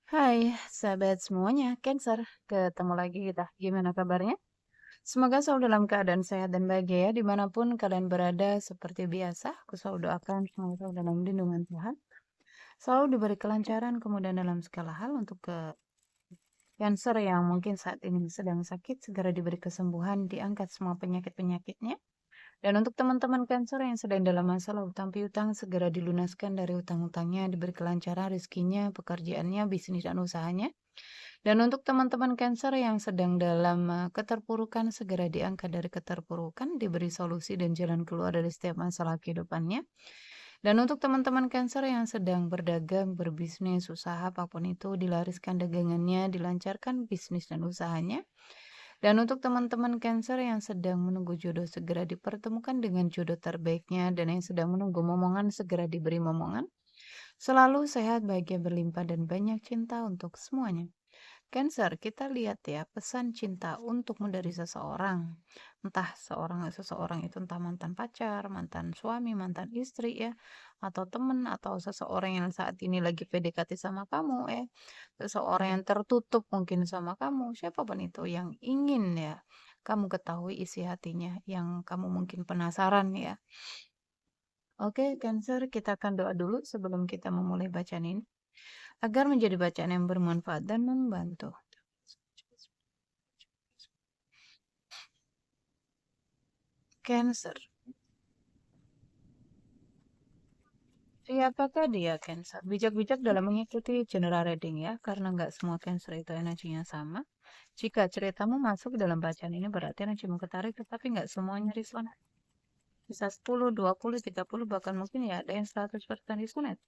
Hai, sahabat semuanya, Cancer. Ketemu lagi kita. Gimana kabarnya? Semoga selalu dalam keadaan sehat dan bahagia ya, dimanapun kalian berada seperti biasa. Aku selalu doakan semoga selalu dalam lindungan Tuhan. Selalu diberi kelancaran, kemudahan dalam segala hal untuk ke Cancer yang mungkin saat ini sedang sakit, segera diberi kesembuhan, diangkat semua penyakit-penyakitnya. Dan untuk teman-teman Cancer yang sedang dalam masalah hutang piutang, segera dilunaskan dari hutang-hutangnya, diberi kelancaran rezekinya, pekerjaannya, bisnis dan usahanya. Dan untuk teman-teman Cancer yang sedang dalam keterpurukan, segera diangkat dari keterpurukan, diberi solusi dan jalan keluar dari setiap masalah kehidupannya. Dan untuk teman-teman Cancer yang sedang berdagang, berbisnis, usaha apapun itu, dilariskan dagangannya, dilancarkan bisnis dan usahanya. Dan untuk teman-teman Cancer yang sedang menunggu jodoh, segera dipertemukan dengan jodoh terbaiknya, dan yang sedang menunggu momongan, segera diberi momongan. Selalu sehat, bahagia, berlimpah, dan banyak cinta untuk semuanya. Cancer, kita lihat ya, pesan cinta untukmu dari seseorang. Entah seseorang itu entah mantan pacar, mantan suami, mantan istri ya, atau teman, atau seseorang yang saat ini lagi PDKT sama kamu ya. Seseorang yang tertutup mungkin sama kamu, siapapun itu yang ingin ya kamu ketahui isi hatinya, yang kamu mungkin penasaran ya. Oke, Cancer, kita akan doa dulu sebelum kita memulai bacaan ini, agar menjadi bacaan yang bermanfaat dan membantu. Cancer. Siapakah dia Cancer? Bijak-bijak dalam mengikuti general reading ya, karena nggak semua Cancer itu energinya sama. Jika ceritamu masuk dalam bacaan ini berarti energimu ketarik, tetapi nggak semuanya resonate. Bisa 10, 20, 30, bahkan mungkin ya ada yang 100% resonate.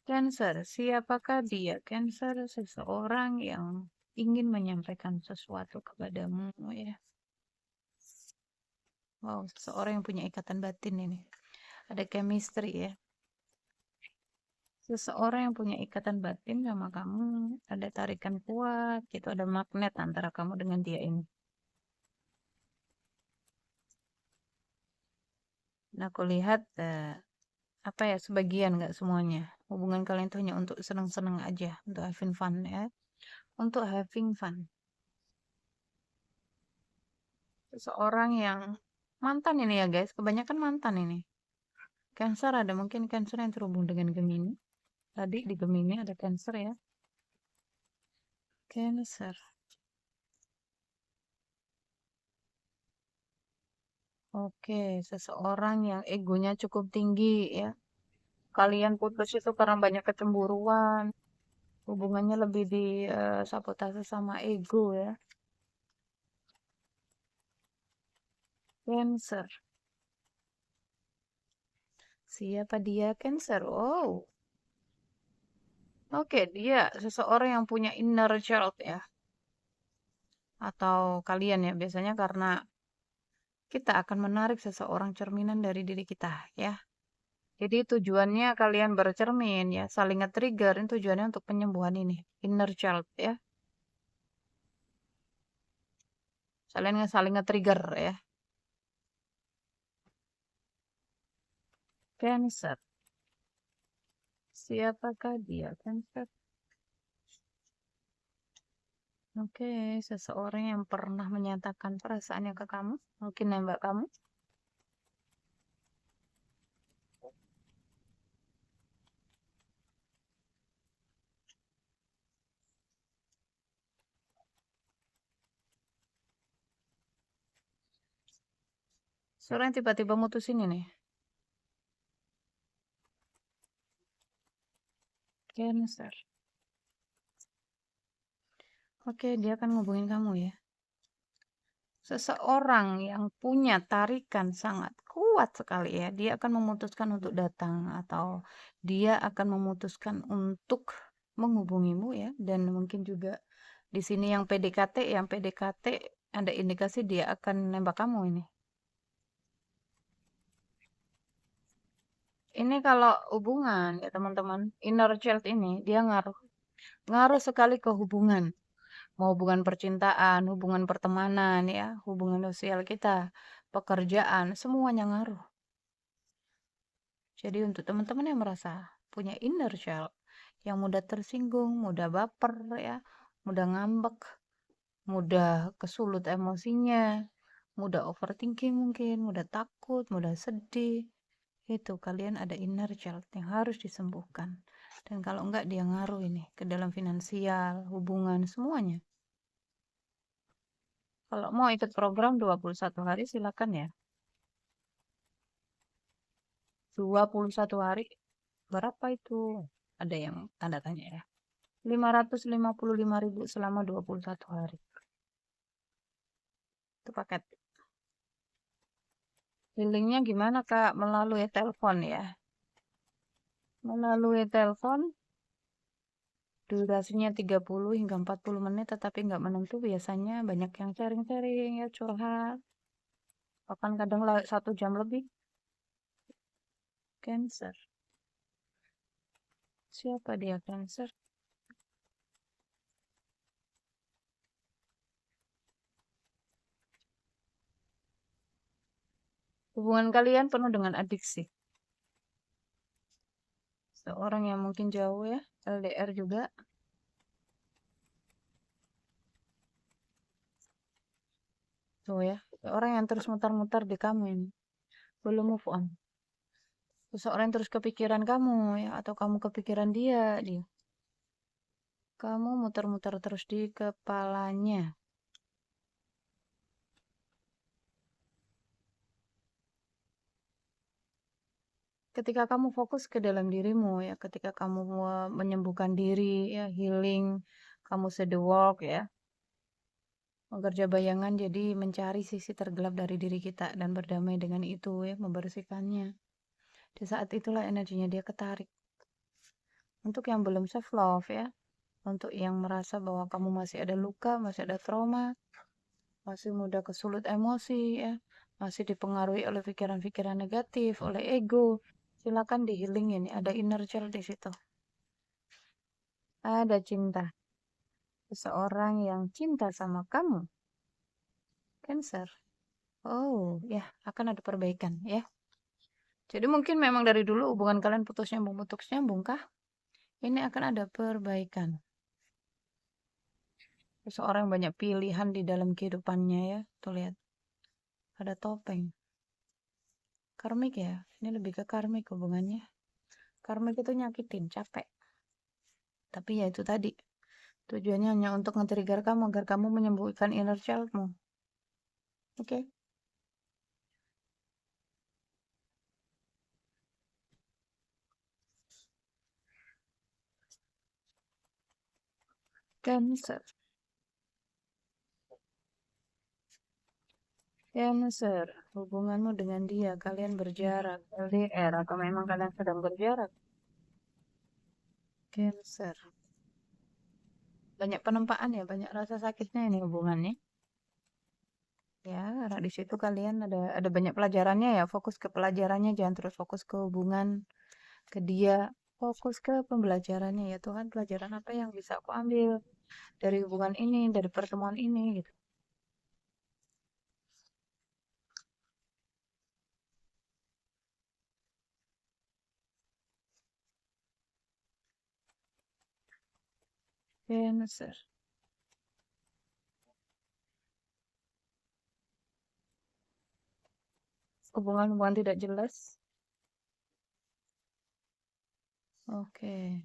Cancer, siapakah dia? Cancer, seseorang yang ingin menyampaikan sesuatu kepadamu ya. Wow, seseorang yang punya ikatan batin ini. Ada chemistry ya. Seseorang yang punya ikatan batin sama kamu, ada tarikan kuat, gitu, ada magnet antara kamu dengan dia ini. Nah, aku lihat apa ya, sebagian nggak semuanya. Hubungan kalian itu hanya untuk senang-senang aja, untuk having fun ya, untuk having fun. Seseorang yang mantan ini ya guys, kebanyakan mantan ini. Cancer ada mungkin Cancer yang terhubung dengan Gemini. Tadi di Gemini ada Cancer ya. Cancer. Oke, seseorang yang egonya cukup tinggi ya. Kalian putus itu karena banyak kecemburuan, hubungannya lebih di sabotase sama ego ya. Cancer. Siapa dia Cancer? Oh, oke, dia seseorang yang punya inner child ya. Atau kalian ya, biasanya karena kita akan menarik seseorang cerminan dari diri kita ya. Jadi tujuannya kalian bercermin ya, saling nge-trigger, ini tujuannya untuk penyembuhan ini, inner child ya. Saling nge-trigger ya. Cancer. Siapakah dia Cancer? Oke, seseorang yang pernah menyatakan perasaannya ke kamu, mungkin nembak kamu. Seorang yang tiba-tiba mutusin ini. Cancer. Oke, dia akan ngubungin kamu ya. Seseorang yang punya tarikan sangat kuat sekali ya, dia akan memutuskan untuk datang atau dia akan memutuskan untuk menghubungimu ya, dan mungkin juga di sini yang PDKT ada indikasi dia akan nembak kamu ini. Ini kalau hubungan ya teman-teman, inner child ini dia ngaruh ngaruh sekali ke hubungan. Mau hubungan percintaan, hubungan pertemanan ya, hubungan sosial kita, pekerjaan, semuanya ngaruh. Jadi untuk teman-teman yang merasa punya inner child, yang mudah tersinggung, mudah baper ya, mudah ngambek, mudah kesulut emosinya, mudah overthinking mungkin, mudah takut, mudah sedih. Itu kalian ada inner child yang harus disembuhkan. Dan kalau enggak dia ngaruh ini ke dalam finansial, hubungan, semuanya. Kalau mau ikut program 21 hari silakan ya. 21 hari berapa itu? Ada yang tanda tanya ya. 555.000 selama 21 hari. Itu paket. Healingnya gimana Kak? Melalui telepon ya. Melalui telepon durasinya 30 hingga 40 menit tetapi nggak menentu, biasanya banyak yang sharing-sharing ya, curhat. Bahkan kadang 1 jam lebih. Cancer. Siapa dia Cancer? Hubungan kalian penuh dengan adiksi. Seorang yang mungkin jauh ya, LDR juga. Tuh ya, orang yang terus mutar-mutar di kamu ini. Belum move on. Seseorang yang terus kepikiran kamu ya, atau kamu kepikiran dia. Kamu muter-muter terus di kepalanya. Ketika kamu fokus ke dalam dirimu ya, ketika kamu menyembuhkan diri ya, healing, kamu the work ya, mengerja bayangan, jadi mencari sisi tergelap dari diri kita dan berdamai dengan itu ya, membersihkannya. Di saat itulah energinya dia ketarik. Untuk yang belum self love ya, untuk yang merasa bahwa kamu masih ada luka, masih ada trauma, masih mudah kesulut emosi ya, masih dipengaruhi oleh pikiran-pikiran negatif, oleh ego, silakan di healing ini. Ada inner child di situ. Ada cinta. Seseorang yang cinta sama kamu. Cancer. Oh, ya, akan ada perbaikan ya. Jadi mungkin memang dari dulu hubungan kalian putus nyambung kah? Ini akan ada perbaikan. Seseorang yang banyak pilihan di dalam kehidupannya ya. Tuh lihat. Ada topeng. Karmik ya. Ini lebih ke karmik hubungannya. Karmik itu nyakitin, capek. Tapi ya itu tadi. Tujuannya hanya untuk nge-trigger kamu agar kamu menyembuhkan inner childmu. Oke? Cancer. Cancer. Hubunganmu dengan dia, kalian berjarak, LDR, atau memang kalian sedang berjarak. Cancer. Banyak penempaan ya, banyak rasa sakitnya ini hubungannya. Ya, karena di situ kalian ada banyak pelajarannya ya, fokus ke pelajarannya, jangan terus fokus ke hubungan, ke dia, fokus ke pembelajarannya ya Tuhan, pelajaran apa yang bisa aku ambil dari hubungan ini, dari pertemuan ini gitu. Cancer. Hubungan-hubungan tidak jelas. Oke.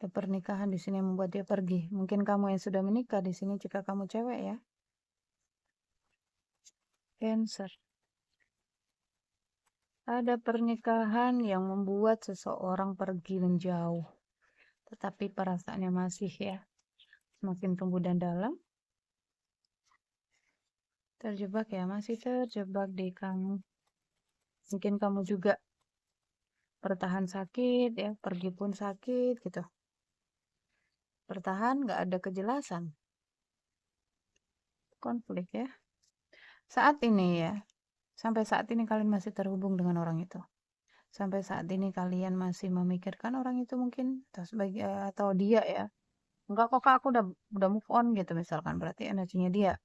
Ada pernikahan di sini yang membuat dia pergi. Mungkin kamu yang sudah menikah di sini jika kamu cewek ya. Cancer. Ada pernikahan yang membuat seseorang pergi menjauh. Tetapi perasaannya masih ya. Semakin tumbuh dan dalam. Terjebak ya, masih terjebak di kamu. Mungkin kamu juga bertahan sakit ya, pergi pun sakit gitu. Bertahan gak ada kejelasan. Konflik ya. Saat ini ya, sampai saat ini kalian masih terhubung dengan orang itu. Sampai saat ini kalian masih memikirkan orang itu mungkin atau dia ya. Enggak kok Kak, aku udah move on gitu misalkan, berarti energinya dia.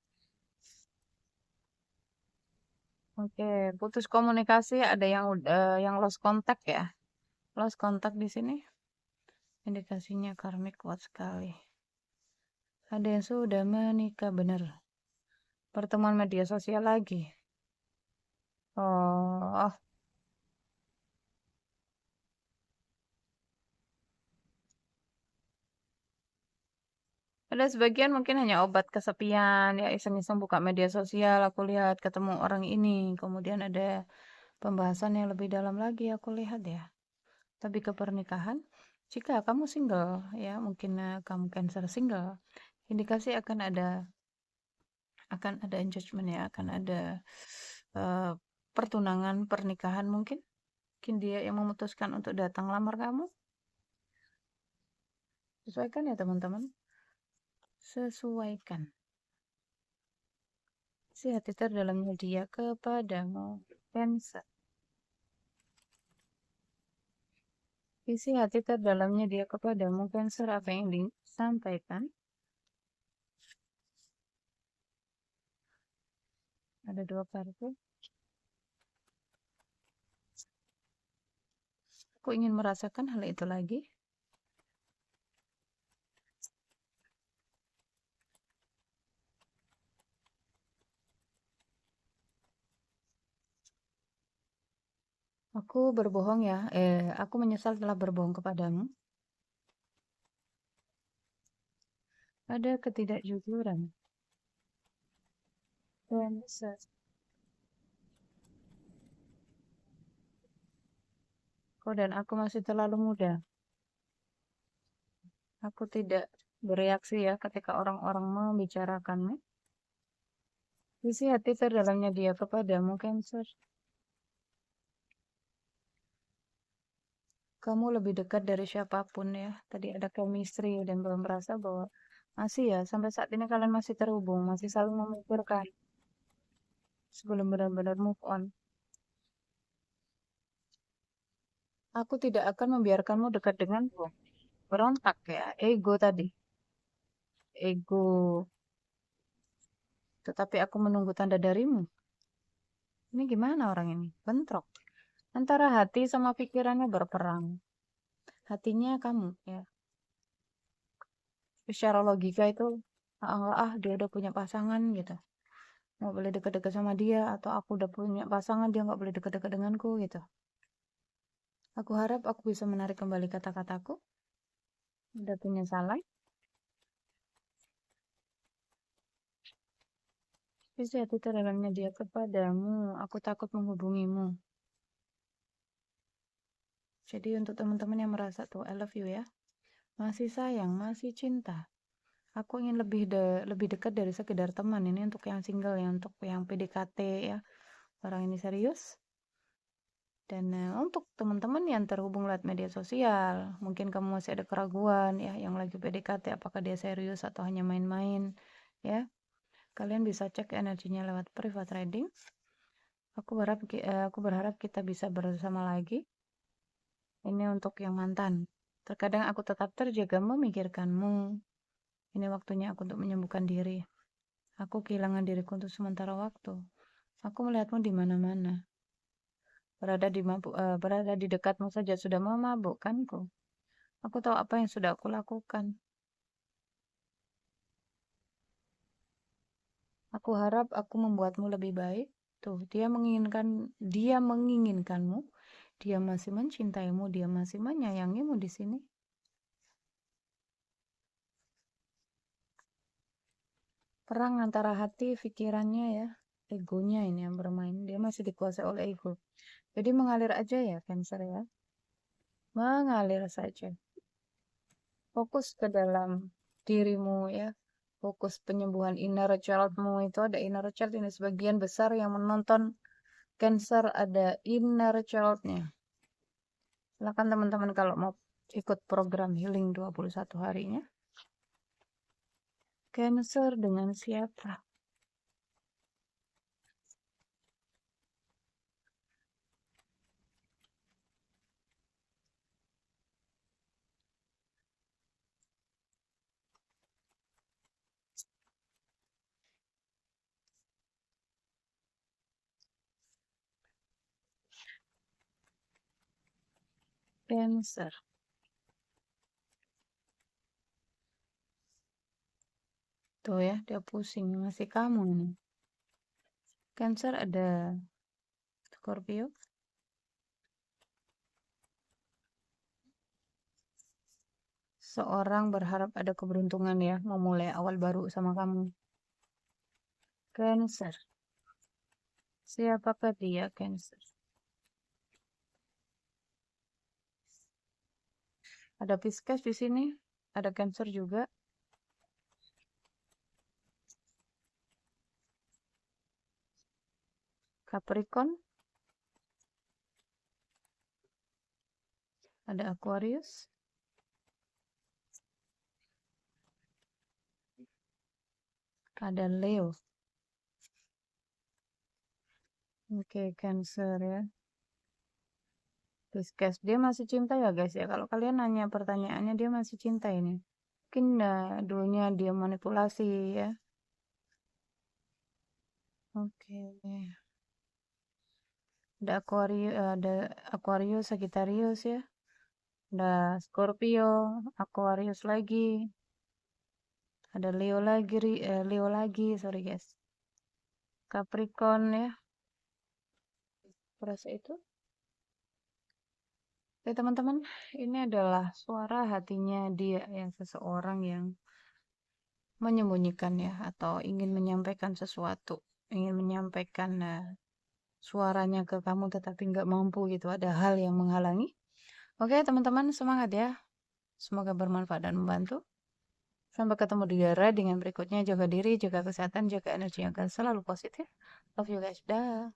Oke, putus komunikasi, ada yang lost contact ya. lost kontak di sini. Indikasinya karmik kuat sekali. Ada yang sudah menikah benar. Pertemuan media sosial lagi. Oh, ada sebagian mungkin hanya obat kesepian, ya iseng-iseng buka media sosial, aku lihat ketemu orang ini, kemudian ada pembahasan yang lebih dalam lagi, aku lihat ya. Tapi ke pernikahan, jika kamu single, ya mungkin kamu Cancer single, indikasi akan ada engagement ya, akan ada eh, pertunangan, pernikahan mungkin. Mungkin dia yang memutuskan untuk datang lamar kamu. Sesuaikan ya teman-teman. Sesuaikan. Si hati terdalamnya dia kepadamu. Cancer. Isi hati terdalamnya dia kepadamu. Cancer, apa yang disampaikan? Ada dua kartu. Aku ingin merasakan hal itu lagi. Aku berbohong ya. Aku menyesal telah berbohong kepadamu. Ada ketidakjujuran. Cancer. Kau dan aku masih terlalu muda. Aku tidak bereaksi ya ketika orang-orang membicarakannya. Isi hati terdalamnya dia kepadamu, Cancer. Kamu lebih dekat dari siapapun ya. Tadi ada chemistry dan belum merasa bahwa masih ya, sampai saat ini kalian masih terhubung, masih saling memikirkan sebelum benar-benar move on. Aku tidak akan membiarkanmu dekat denganku. Berontak ya, ego tadi. Ego. Tetapi aku menunggu tanda darimu. Ini gimana orang ini? Bentrok. Antara hati sama pikirannya berperang. Hatinya kamu ya. Secara logika itu, dia udah punya pasangan gitu. Nggak boleh deket-deket sama dia, atau aku udah punya pasangan, dia nggak boleh deket-deket denganku gitu. Aku harap aku bisa menarik kembali kata-kataku. Udah penyesalan. Bisa itu terdalamnya dia kepadamu. Aku takut menghubungimu. Jadi untuk teman-teman yang merasa tuh I love you ya, masih sayang, masih cinta. Aku ingin lebih dekat dari sekedar teman. Ini untuk yang single ya, untuk yang PDKT ya. Orang ini serius. Dan untuk teman-teman yang terhubung lewat media sosial, mungkin kamu masih ada keraguan ya, yang lagi PDKT apakah dia serius atau hanya main-main ya. Kalian bisa cek energinya lewat private reading. Aku berharap kita bisa bersama lagi. Ini untuk yang mantan. Terkadang aku tetap terjaga memikirkanmu. Ini waktunya aku untuk menyembuhkan diri. Aku kehilangan diriku untuk sementara waktu. Aku melihatmu di mana-mana. Berada di dekatmu saja sudah memabukkanku. Aku tahu apa yang sudah aku lakukan. Aku harap aku membuatmu lebih baik. Tuh, dia menginginkanmu. Dia masih mencintaimu, dia masih menyayangimu di sini. Perang antara hati, pikirannya ya, egonya ini yang bermain. Dia masih dikuasai oleh ego. Jadi mengalir aja ya, Cancer ya. Mengalir saja. Fokus ke dalam dirimu ya. Fokus penyembuhan inner childmu itu, ada inner child ini sebagian besar yang menonton Cancer ada inner child-nya. Silakan teman-teman kalau mau ikut program healing 21 harinya. Cancer dengan siapa? Cancer. Tuh ya, dia pusing. Masih kamu nih. Cancer ada Scorpio. Seorang berharap ada keberuntungan ya, memulai awal baru sama kamu. Cancer. Siapakah dia, Cancer? Ada Pisces di sini, ada Cancer juga. Capricorn, ada Aquarius, ada Leo. Oke, Cancer ya. Pisces, dia masih cinta ya guys ya. Kalau kalian nanya pertanyaannya, dia masih cinta ini. Mungkin dulunya dia manipulasi ya. Oke. Ada Aquarius, Sagittarius ya. Ada Scorpio, Aquarius lagi. Ada Leo lagi, sorry guys. Capricorn ya. Perasa itu. Oke teman-teman, ini adalah suara hatinya dia yang seseorang yang menyembunyikan ya, atau ingin menyampaikan sesuatu, ingin menyampaikan suaranya ke kamu tetapi nggak mampu gitu, ada hal yang menghalangi. Oke teman-teman, semangat ya, semoga bermanfaat dan membantu. Sampai ketemu di daerah dengan berikutnya. Jaga diri, jaga kesehatan, jaga energi agar selalu positif. Love you guys, dah.